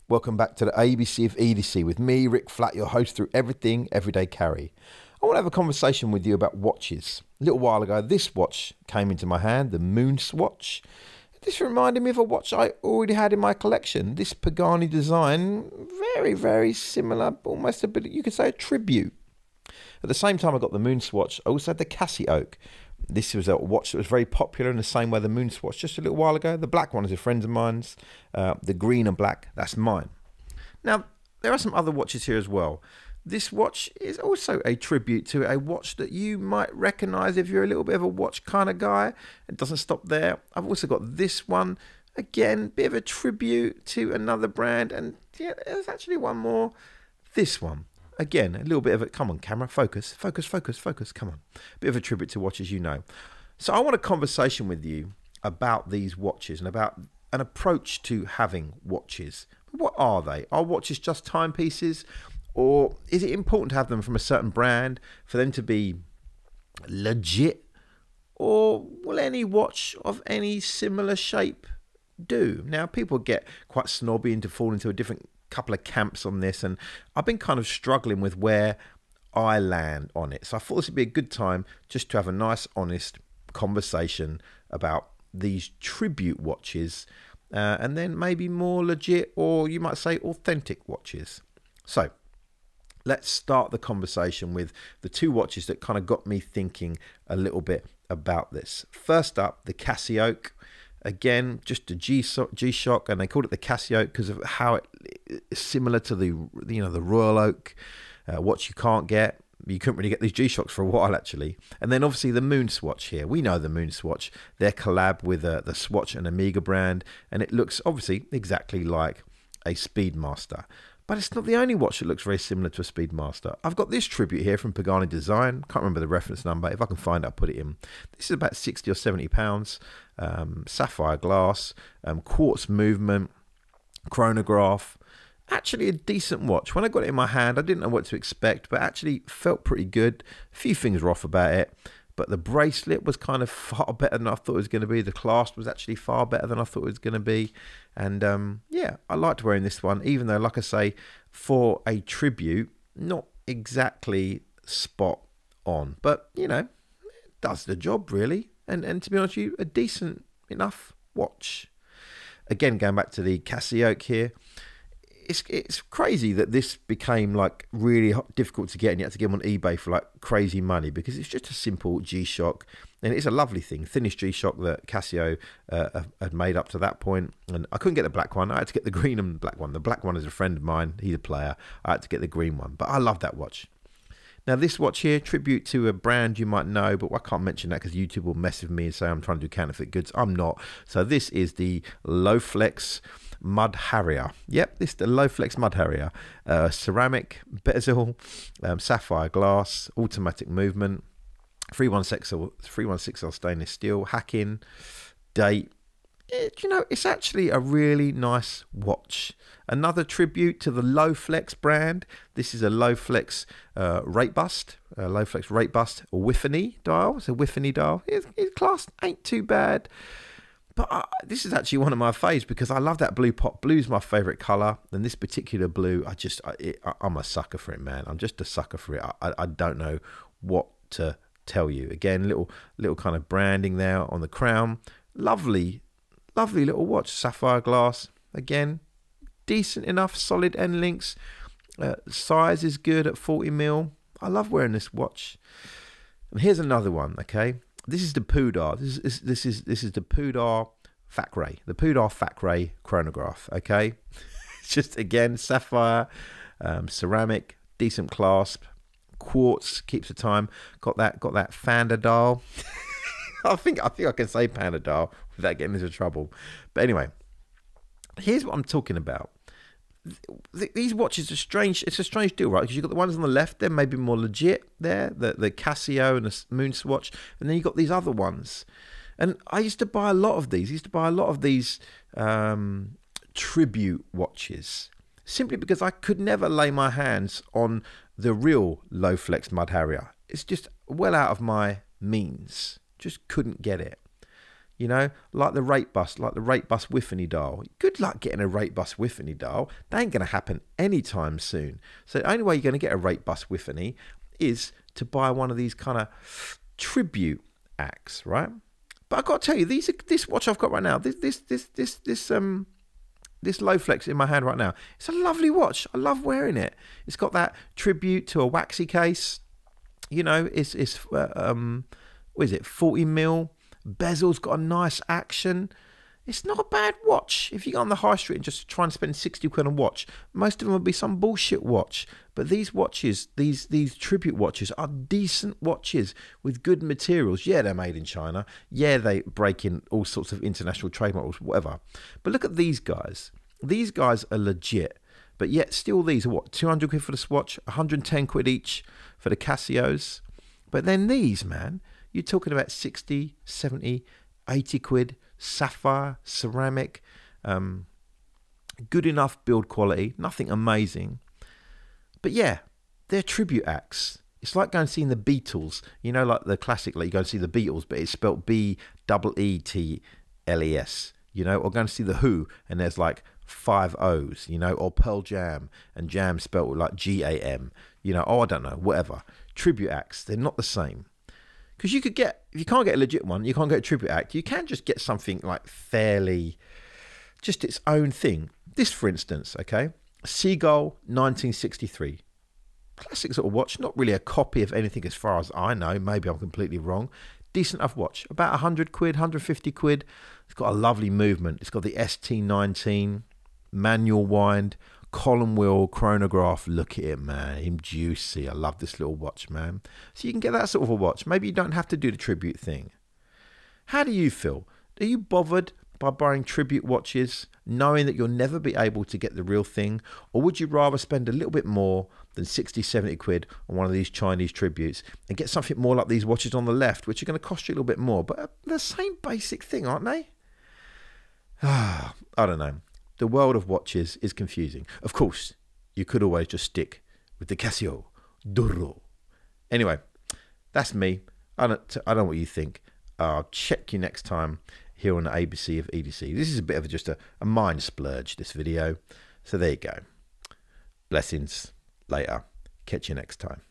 Welcome back to the ABC of EDC with me, Rick Flatt, your host through everything, everyday carry. I want to have a conversation with you about watches. A little while ago, this watch came into my hand, the Moon Swatch. This reminded me of a watch I already had in my collection. This Pagani design, very, very similar, almost a bit, you could say a tribute. At the same time I got the Moon Swatch, I also had the Casio. This was a watch that was very popular in the same way the Moon Swatch just a little while ago. The black one is a friend of mine's. The green and black, that's mine. Now, there are some other watches here as well. This watch is also a tribute to a watch that you might recognise if you're a little bit of a watch kind of guy. It doesn't stop there. I've also got this one. Again, bit of a tribute to another brand. And yeah, there's actually one more. This one. Again, a little bit of a, come on camera, focus, come on. Bit of a tribute to watches you know. So I want a conversation with you about these watches and about an approach to having watches. What are they? Are watches just timepieces? Or is it important to have them from a certain brand for them to be legit? Or will any watch of any similar shape do? Now, people get quite snobby and to fall into a different couple of camps on this, and I've been kind of struggling with where I land on it. So I thought this would be a good time just to have a nice, honest conversation about these tribute watches, and then maybe more legit, or you might say authentic watches. So let's start the conversation with the two watches that kind of got me thinking a little bit about this. First up, the Casio. Again, just a G-Shock, and they called it the Casio because of how it's similar to the Royal Oak watch you can't get. You couldn't really get these G-Shocks for a while, actually. And then obviously the Moon Swatch here. We know the Moon Swatch. Their collab with the Swatch and Omega brand, and it looks obviously exactly like a Speedmaster. But it's not the only watch that looks very similar to a Speedmaster. I've got this tribute here from Pagani Design. Can't remember the reference number. If I can find it, I'll put it in. This is about 60 or 70 pounds. Sapphire glass, quartz movement, chronograph. Actually a decent watch. When I got it in my hand, I didn't know what to expect, but actually felt pretty good. A few things were off about it, but the bracelet was kind of far better than I thought it was going to be. The clasp was actually far better than I thought it was going to be. And yeah, I liked wearing this one, even though, like I say, for a tribute, not exactly spot on. But, you know, it does the job, really. And to be honest with you, a decent enough watch. Again, going back to the Casio here, it's crazy that this became like really difficult to get, and you had to get them on eBay for like crazy money, because it's just a simple G-Shock, and it's a lovely thing, thinnest G-Shock that Casio had made up to that point. And I couldn't get the black one. I had to get the green and black one. The black one is a friend of mine, he's a player. I had to get the green one, but I love that watch. Now this watch here, tribute to a brand you might know, but I can't mention that because YouTube will mess with me and say I'm trying to do counterfeit goods. I'm not. So this is the Low-Flex Mud Harrier. Yep, this is the Low-Flex Mud Harrier. Ceramic bezel, sapphire glass, automatic movement, 316L stainless steel, hacking, date. You know, it's actually a really nice watch. Another tribute to the Low-Flex brand. This is a Low-Flex rate bust, Low-Flex rate bust Whiffany dial. It's a Whiffany dial. It's class ain't too bad. But this is actually one of my faves because I love that blue pop. Blue's my favourite colour, and this particular blue, I'm a sucker for it, man. I'm just a sucker for it. I don't know what to tell you. Again, little kind of branding there on the crown. Lovely little watch. Sapphire glass. Again, decent enough, solid end links. Size is good at 40mm. I love wearing this watch. And here's another one, okay? This is the Poudar. This is the Poudar Facray. The Poudar Facray chronograph. Okay, it's just again sapphire, ceramic, decent clasp, quartz, keeps the time. Got that Fanda dial. I think I can say Panda dial without getting into trouble. But anyway, here's what I'm talking about. These watches are strange. It's a strange deal, right? Because you've got the ones on the left, they're maybe more legit there, the Casio and the Moon Swatch, and then you've got these other ones. And I used to buy a lot of these. Tribute watches, simply because I could never lay my hands on the real Low-Flex Mud Harrier. It's just well out of my means. Just couldn't get it. You know, like the rate bus Whiffany dial. Good luck getting a rate bus Whiffany dial. That ain't going to happen anytime soon. So the only way you're going to get a rate bus Whiffany is to buy one of these kind of tribute acts, right? But I've got to tell you, this watch I've got right now, this low flex in my hand right now, it's a lovely watch. I love wearing it. It's got that tribute to a waxy case. You know, it's what is it, 40 mil. Bezel's got a nice action. It's not a bad watch. If you go on the high street and just try and spend 60 quid on a watch, most of them will be some bullshit watch. But these watches, these tribute watches, are decent watches with good materials. Yeah, they're made in China. Yeah, they break in all sorts of international trade models, whatever. But look at these guys. These guys are legit. But yet still these are what, 200 quid for the Swatch, 110 quid each for the Casios. But then these, man, you're talking about 60, 70, 80 quid, sapphire, ceramic, good enough build quality, nothing amazing. But yeah, they're tribute acts. It's like going and seeing the Beatles, you know, like the classic, like you go and see the Beatles, but it's spelt Beetles, you know, or going to see the Who and there's like 5 O's, you know, or Pearl Jam and Jam spelt like G-A-M, you know, oh, I don't know, whatever. Tribute acts, they're not the same. Because you could get, if you can't get a legit one, you can't get a tribute act, you can just get something like fairly, just its own thing. This, for instance, okay, Seagull 1963. Classic sort of watch, not really a copy of anything as far as I know, maybe I'm completely wrong. Decent enough watch, about 100 quid, 150 quid. It's got a lovely movement. It's got the ST19, manual wind, column wheel, chronograph. Look at it, man. Him juicy. I love this little watch, man. So you can get that sort of a watch. Maybe you don't have to do the tribute thing. How do you feel? Are you bothered by buying tribute watches, knowing that you'll never be able to get the real thing? Or would you rather spend a little bit more than 60, 70 quid on one of these Chinese tributes and get something more like these watches on the left, which are going to cost you a little bit more, but the same basic thing, aren't they? I don't know. The world of watches is confusing. Of course, you could always just stick with the Casio Duro. Anyway, that's me. I don't know what you think. I'll check you next time here on the ABC of EDC. This is a bit of just a mind splurge, this video. So there you go. Blessings. Later. Catch you next time.